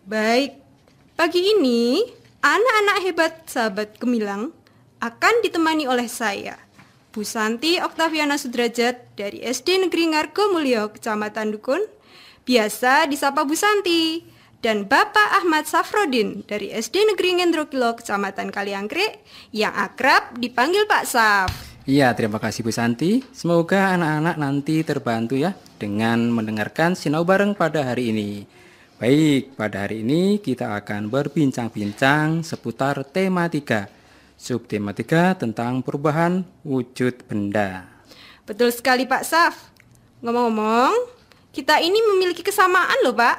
Baik, pagi ini anak-anak hebat sahabat Gemilang akan ditemani oleh saya, Bu Santi Oktaviana Sudrajat dari SD Negeri Ngargomulyo, Kecamatan Dukun, biasa disapa Bu Santi, dan Bapak Ahmad Safrodin dari SD Negeri Ngendrokilo, Kecamatan Kaliangkrik, yang akrab dipanggil Pak Saf. Iya, terima kasih Bu Santi. Semoga anak-anak nanti terbantu ya dengan mendengarkan sinau bareng pada hari ini. Baik, pada hari ini kita akan berbincang-bincang seputar tema 3. Subtema 3 tentang perubahan wujud benda. Betul sekali Pak Saf. Ngomong-ngomong, kita ini memiliki kesamaan loh Pak.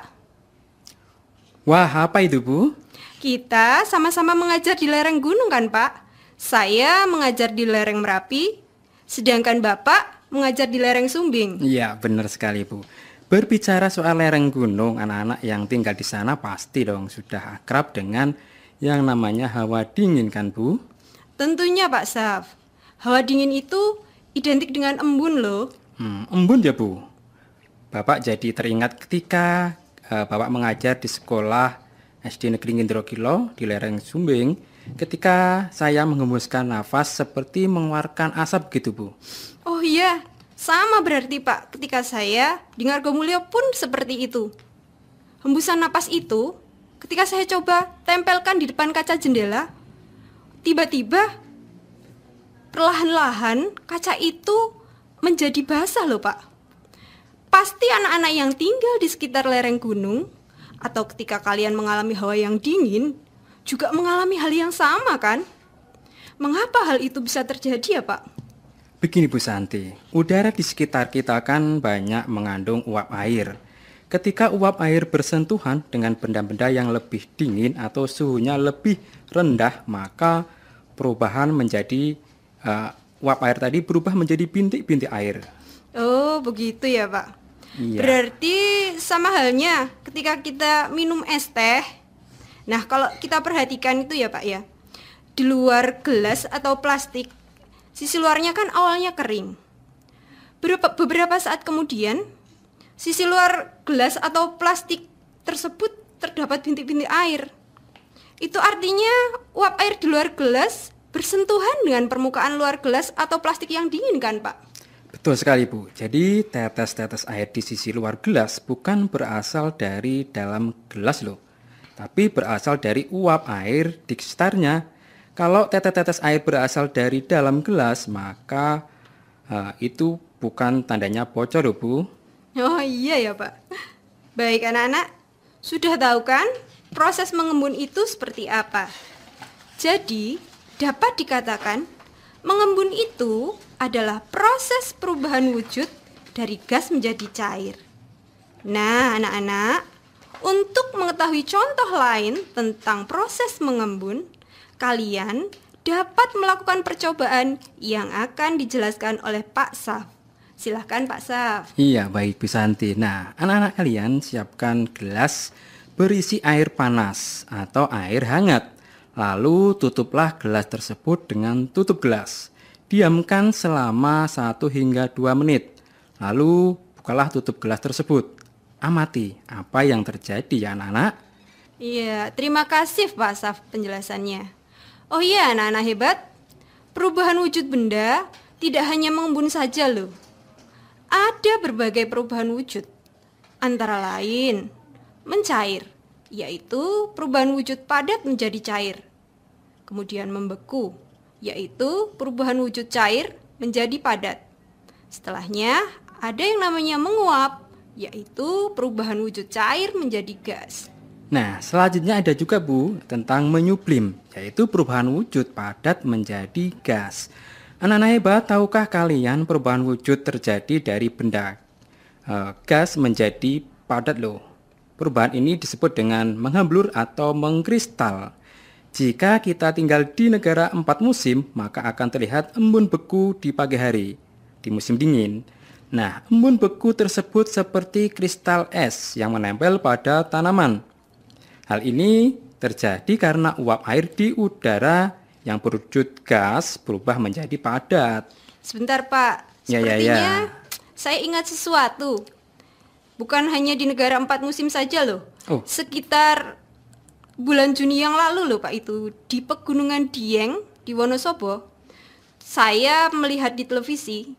Wah, apa itu Bu? Kita sama-sama mengajar di lereng gunung kan Pak? Saya mengajar di lereng Merapi, sedangkan Bapak mengajar di lereng Sumbing. Iya, benar sekali Bu. Berbicara soal lereng gunung, anak-anak yang tinggal di sana pasti dong sudah akrab dengan yang namanya hawa dingin kan Bu? Tentunya Pak Saf. Hawa dingin itu identik dengan embun loh. Embun ya Bu. Bapak jadi teringat ketika Bapak mengajar di sekolah SD Negeri Ngendrokilo di lereng Sumbing, ketika saya menghembuskan nafas seperti mengeluarkan asap gitu Bu. Oh iya, sama berarti Pak. Ketika saya di Ngargomulyo pun seperti itu. Hembusan napas itu, ketika saya coba tempelkan di depan kaca jendela, tiba-tiba perlahan-lahan kaca itu menjadi basah loh Pak. Pasti anak-anak yang tinggal di sekitar lereng gunung atau ketika kalian mengalami hawa yang dingin juga mengalami hal yang sama kan? Mengapa hal itu bisa terjadi ya Pak? Begini Bu Santi, udara di sekitar kita kan banyak mengandung uap air. Ketika uap air bersentuhan dengan benda-benda yang lebih dingin atau suhunya lebih rendah, maka perubahan menjadi uap air tadi berubah menjadi bintik-bintik air. Oh begitu ya Pak. Iya. Berarti sama halnya ketika kita minum es teh. Nah kalau kita perhatikan itu ya Pak ya, di luar gelas atau plastik, sisi luarnya kan awalnya kering. Beberapa saat kemudian, sisi luar gelas atau plastik tersebut terdapat bintik-bintik air. Itu artinya uap air di luar gelas bersentuhan dengan permukaan luar gelas atau plastik yang dingin kan Pak? Betul sekali Bu. Jadi tetes-tetes air di sisi luar gelas bukan berasal dari dalam gelas loh, tapi berasal dari uap air di sekitarnya. Kalau tetes-tetes air berasal dari dalam gelas, maka itu bukan tandanya bocor loh Bu. Oh iya ya Pak. Baik anak-anak, sudah tahu kan proses mengembun itu seperti apa? Jadi dapat dikatakan mengembun itu adalah proses perubahan wujud dari gas menjadi cair. Nah anak-anak, untuk mengetahui contoh lain tentang proses mengembun, kalian dapat melakukan percobaan yang akan dijelaskan oleh Pak Saf. Silahkan Pak Saf. Iya, baik Bu Santi. Nah, anak-anak kalian siapkan gelas berisi air panas atau air hangat. Lalu tutuplah gelas tersebut dengan tutup gelas. Diamkan selama 1 hingga 2 menit. Lalu bukalah tutup gelas tersebut. Amati apa yang terjadi ya anak-anak. Iya, terima kasih Pak Saf penjelasannya. Oh iya anak-anak hebat, perubahan wujud benda tidak hanya mengembun saja loh. Ada berbagai perubahan wujud, antara lain mencair, yaitu perubahan wujud padat menjadi cair. Kemudian membeku, yaitu perubahan wujud cair menjadi padat. Setelahnya ada yang namanya menguap, yaitu perubahan wujud cair menjadi gas. Nah, selanjutnya ada juga Bu tentang menyublim, yaitu perubahan wujud padat menjadi gas. Anak-anak hebat, tahukah kalian perubahan wujud terjadi dari benda gas menjadi padat loh. Perubahan ini disebut dengan menghamblur atau mengkristal. Jika kita tinggal di negara 4 musim, maka akan terlihat embun beku di pagi hari, di musim dingin. Nah, embun beku tersebut seperti kristal es yang menempel pada tanaman. Hal ini terjadi karena uap air di udara yang berwujud gas berubah menjadi padat. Sebentar Pak, Ya. sepertinya saya ingat sesuatu. Bukan hanya di negara 4 musim saja loh. Oh. Sekitar bulan Juni yang lalu loh Pak, itu di Pegunungan Dieng di Wonosobo, saya melihat di televisi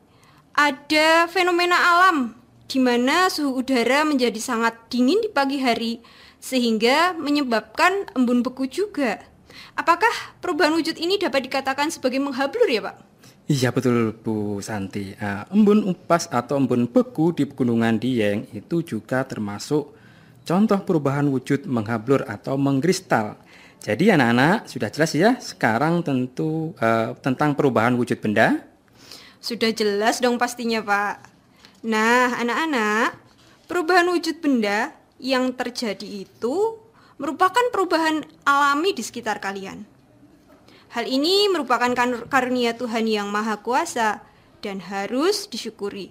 ada fenomena alam di mana suhu udara menjadi sangat dingin di pagi hari sehingga menyebabkan embun beku juga. Apakah perubahan wujud ini dapat dikatakan sebagai menghablur ya Pak? Iya betul Bu Santi. Embun upas atau embun beku di Pegunungan Dieng itu juga termasuk contoh perubahan wujud menghablur atau mengkristal. Jadi anak-anak sudah jelas ya sekarang tentu tentang perubahan wujud benda? Sudah jelas dong pastinya Pak. Nah anak-anak, perubahan wujud benda yang terjadi itu merupakan perubahan alami di sekitar kalian. Hal ini merupakan karunia Tuhan yang Maha Kuasa dan harus disyukuri.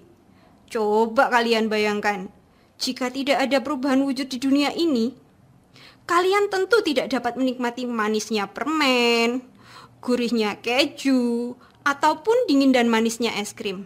Coba kalian bayangkan, jika tidak ada perubahan wujud di dunia ini, kalian tentu tidak dapat menikmati manisnya permen, gurihnya keju, ataupun dingin dan manisnya es krim.